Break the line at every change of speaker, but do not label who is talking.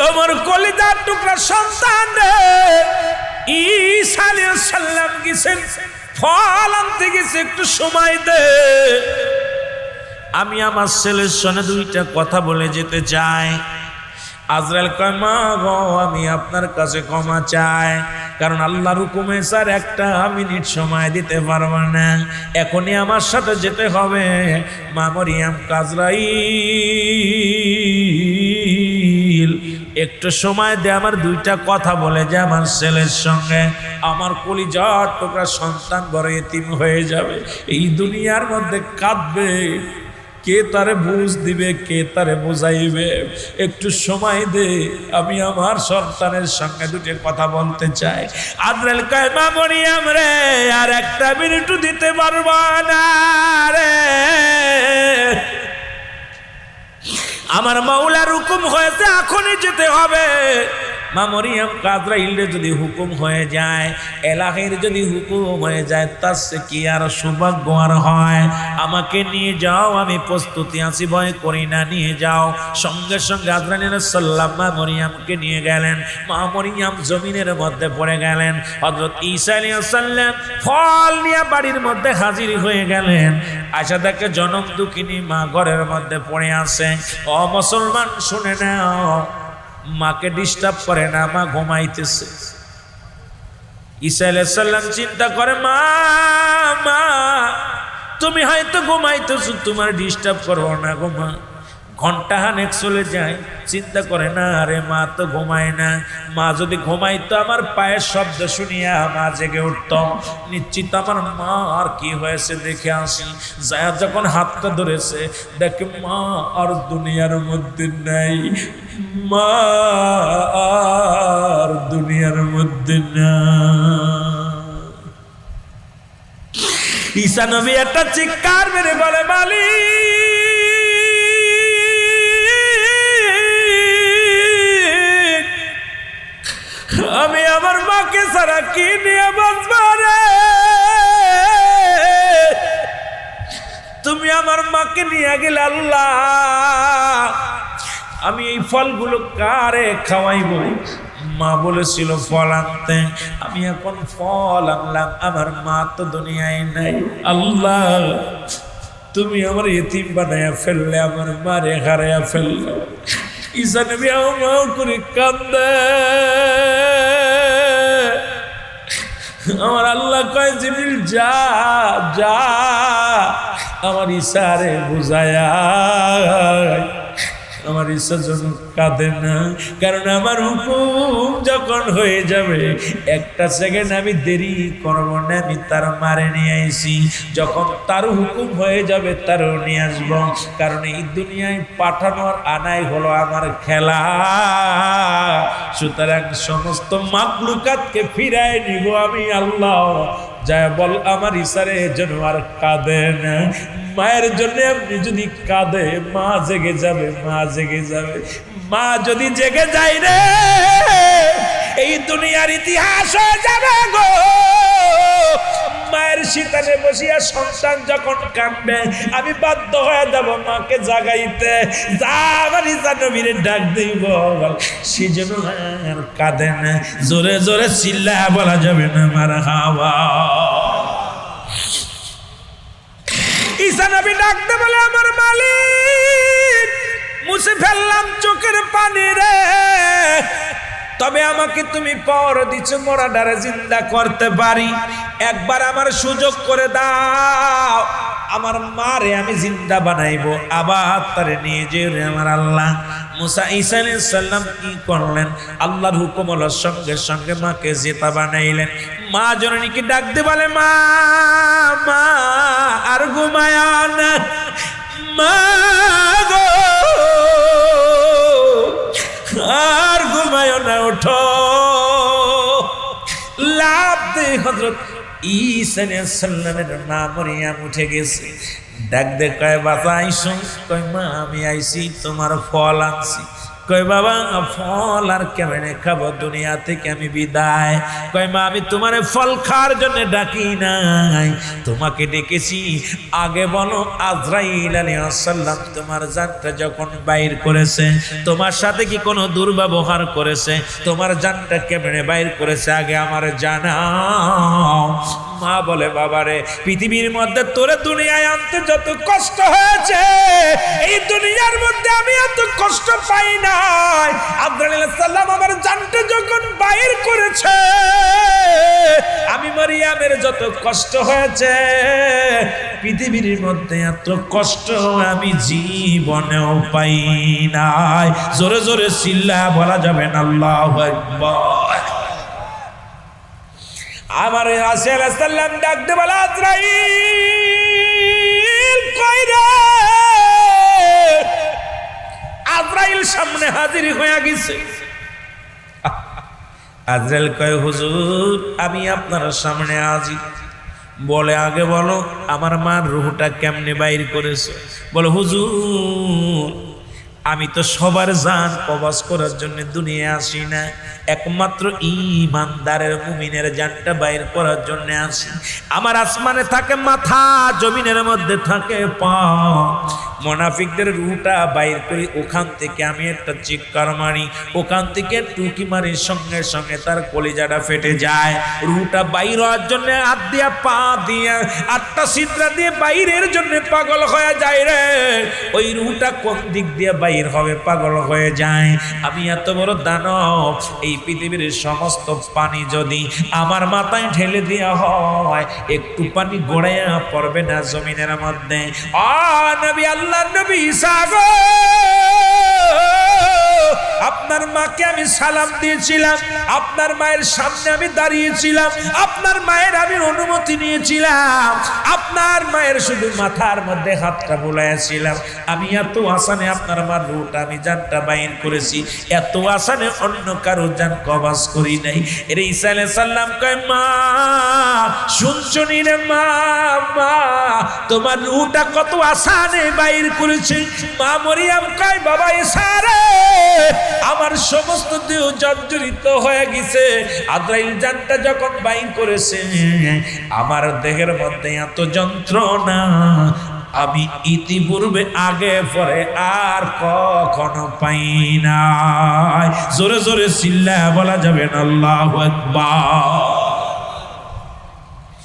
আমার কলিজার টুকরা সন্তান রে, ঈসা আলাইহিস সালাম গেছেন ফল আনতে গেছে, একটু সময় দে, আমি আমার ছেলের সঙ্গে দুইটা কথা বলে যেতে চাই। আজরাইল কয়, মা গো, আমি আপনার কাছে ক্ষমা চাই, কারণ আল্লাহর হুকুমে স্যার একটা মিনিট সময় দিতে পারবো না, এখনই আমার সাথে যেতে হবে। মা মরিয়াম, আজরাইল একটু সময় দে, আমার দুইটা কথা বলে যে আমার ছেলের সঙ্গে। আমার কলিজার টুকরা সন্তান বড় এতিম হয়ে যাবে, এই দুনিয়ার মধ্যে কাঁদবে, কে তারে বুঝ দিবে, কে তারে বুঝাইবে, একটু সময় দে, আমি আমার সন্তানের সঙ্গে দুটো কথা বলতে চাই। আজরাইল কয়, মা মরিয়াম রে, আর একটা মিনিটও দিতে পারবো না রে, আমার মাওলার হুকুম হয়েছে, এখনই যেতে হবে। মা মরিয়াম, আজরাইল যদি হুকুম হয়ে যায়, এলাহির যদি হুকুম হয়ে যায়, তার সে কি আর সৌভাগ্য আর হয়? আমাকে নিয়ে যাও, আমি প্রস্তুতি আছি, ভয় করি না, নিয়ে যাও। সঙ্গে সঙ্গে আজরাইল আলাইহিস সালাম মা মরিয়ামকে নিয়ে গেলেন। মা মরিয়াম জমিনের মধ্যে পড়ে গেলেন। হযরত ঈসা আলাইহিস সালাম ফল নিয়ে বাড়ির মধ্যে হাজির হয়ে গেলেন। আয়সা দেখে জনম দুঃখিনী মা ঘরের মধ্যে পড়ে আছে। ও মুসলমান, শুনে নাও, মাকে ডিস্টার্ব করে না, মা ঘুমাইতেছে। ঈসা আলাইহিস সালাম চিন্তা করে, মা মা তুমি হয়তো ঘুমাইতেছো, তোমার ডিস্টার্ব করবো না গো মা। ঘন্টা হানেক চলে যায়, চিন্তা করে না, আরে মা তো ঘুমায় না, মা যদি ঘুমাইতো আমার পায়ের শব্দ শুনিয়া মা জেগে উঠত, নিশ্চিত আমার মা আর কি হয়েছে দেখে আসি। যায় যখন হাতটা ধরেছে, দেখে মা আর দুনিয়ার মধ্যে নাই, মা আর দুনিয়ার মধ্যে না। ঈসা নবী একটা চিৎকার মেরে বলে, মালিক, আমি আমার মাকে ছাড়া কি নিয়ে বাঁচবো রে? তুমি আমার মাকে নিয়ে গেলে আল্লাহ, আমি এই ফলগুলো কারে খাওয়াইব? মা বলেছিল ফল আনতে, আমি এখন ফল আনলাম, আমার মা তো দুনিয়ায় নাই। আল্লাহ, তুমি আমার ইতিম বানায়া ফেললে, আমার মারে হারায়া ফেললে। ঈসা নবী আও করে কান্দে। আমার আল্লাহ কয়, জিবরিল যা যা, আমার ঈসারে বুঝায়া, আমার ঈসা যেন কাঁদে না, কারণ আমার হুকুম যখন হয়ে যাবে, একটা সেকেন্ড আমি দেরি করবো না, আমি তার মারে নিয়ে আইছি। যখন তার হুকুম হয়ে যাবে, তারও নিয়ে আসবো, কারণ এই দুনিয়ায় পাঠানোর আনাই হলো আমার খেলা। সুতরাং সমস্ত মাখলুকাতকে ফিরাই নিব আমি আল্লাহ। যায় বল আমার ঈসারে যেন আর কাঁদে না। মায়ের জন্য আপনি যদি কাঁদে, মা জেগে যাবে, মা জেগে যাবে। মা যদি জেগে যায় রে, এই দুনিয়ার ইতিহাস হয়ে যাবে গো। মায়ের শীতানে বসিয়া সন্তান যখন কাঁদবে, আমি বাধ্য হয়ে যাব মাকে জাগাইতে। যা আমার ঈসা নবীরে ডাক দিব, সে যেন আর কাঁদে না। জোরে জোরে চিল্লা বলা যাবে না মারহাবা। ঈসা নবী ডাকতে বলে, আমার মালিক, মুছে ফেললাম চোখের পানি রে, তবে আমাকে তুমি পর দিচ্ছ, মরা ডারে জিন্দা করতে পারি, একবার আমার সুযোগ করে দাও, আমার মারে আমি জিন্দা বানাইবো, আবার তারে নিয়ে যে রে আমার আল্লাহ। মুসা ঈসা আলাইহিস সালাম কি করলেন? আল্লাহর হুকুম হলো, সঙ্গে সঙ্গে মাকে জেতা বানাইলেন। মা জননীকে ডাক দিয়ে বলে, মা মা আর ঘুমায় না, মা গো আর ঘুমায় না, ওঠো। লাভ দে হযরত ঈসা আলাইহিস সালামের মা মরিয়াম উঠে গেছে। ডাক দে কয়, বাবা আইসো? কয়, মা আমি আইছি, তোমার ফল আনছি। কই বাবা ফল আর কেমনে খাবো, দুনিয়া থেকে আমি বিদায়। কই মা আমি তোমার ফল খাওয়ার জন্য ডাকি নাই, তোমাকে ডেকেছি। আগে বলো আজরাইল আলাইহিস সালাম তোমার জানটা যখন বাইর করেছে, তোমার সাথে কি কোনো দুর্ব্যবহার করেছে? তোমার জানটা কেমনে বাইর করেছে আগে আমার জানাও। মা বলে বাবারে, পৃথিবীর মধ্যে তোরে দুনিয়ায় আনতে যত কষ্ট হয়েছে, এই দুনিয়ার মধ্যে আমি এত কষ্ট পাই নাই। আজরাইল আলাইহিস সালাম আমার জানটা যখন বাইর করেছে, আমি মারিয়ামের যত কষ্ট হয়েছে, পৃথিবীর মধ্যে এত কষ্ট আমি জীবনেও পাই নাই। জোরে জোরে চিল্লা বলা যাবে না আল্লাহু আকবার। আমার রাসূল সাল্লাল্লাহু আলাইহি ওয়াসাল্লাম ডাকতে বলে আজরাইল কই রে? আজরাইল সামনে হাজির হয়ে গেছে। আজরাইল কয় হুজুর আমি আপনার সামনে হাজির। বলে আগে বলো আমার মার রূহটা কেমনে বাইর করেছে? বলে হুজুর আমি তো সবার জান কবজ করার জন্য দুনিয়ায় আসি না, একমাত্র ঈমানদারের মুমিনের জানটা বাইর করার জন্য আসি। আমার আসমানে থাকে মাথা, জমিনের মধ্যে থাকে পা। মুনাফিকদের রূহটা বাইর করি, ওখান থেকে আমি একটা চিৎকার মারি, ওখান থেকে টুকি মারি, সঙ্গে সঙ্গে তার কলিজাটা ফেটে যায়। রূহটা বাইর হওয়ার জন্য হাত দিয়া পা দিয়া 8টা ছিদ্রা দিয়ে বাইরের জন্য পাগল হয়ে যায় রে। ওই রূহটা কোন দিক দিয়ে বাইর হবে পাগল হয়ে যায়। আমি এত বড় দানব, এই পৃথিবীর সমস্ত পানি যদি আমার মাথায় ঢেলে দেওয়া হয়, একটু পানি গড়াইয়া পড়বে না জমিনের মধ্যে। নবী আল্লাহ নবী ঈসা গো, আপনার মাকে আমি সালাম দিয়েছিলাম, আপনার মায়ের সামনে আমি দাঁড়িয়েছিলাম, আপনার মায়ের আমি অনুমতি নিয়েছিলাম, আপনার মায়ের শুধু মাথার মধ্যে হাতটা বুলাইয়াছিলাম। আমি এত আসানে আপনার মার রূহটা আমি জানটা বাইর করেছি, এত আসানে অন্য কারো জান কবজ করি নাই। এর ঈসা আলাইহিস সালাম কয় মা শুনছনি রে মা, মা তোমার রূহটা কত আসানে বাইর করেছে। মা মরিয়ম কয় বাবা ঈসা রে, আমার সমস্ত দেহ জর্জরিত হয়ে গেছে। আজরাইল জানটা যখন বাইর করেছে, আমার দেহের মধ্যে এত যন্ত্রণা আমি ইতিপূর্বে আগে পরে আর কখনো পাই নাই। জোরে জোরে চিল্লা বলা যাবে না আল্লাহু আকবার।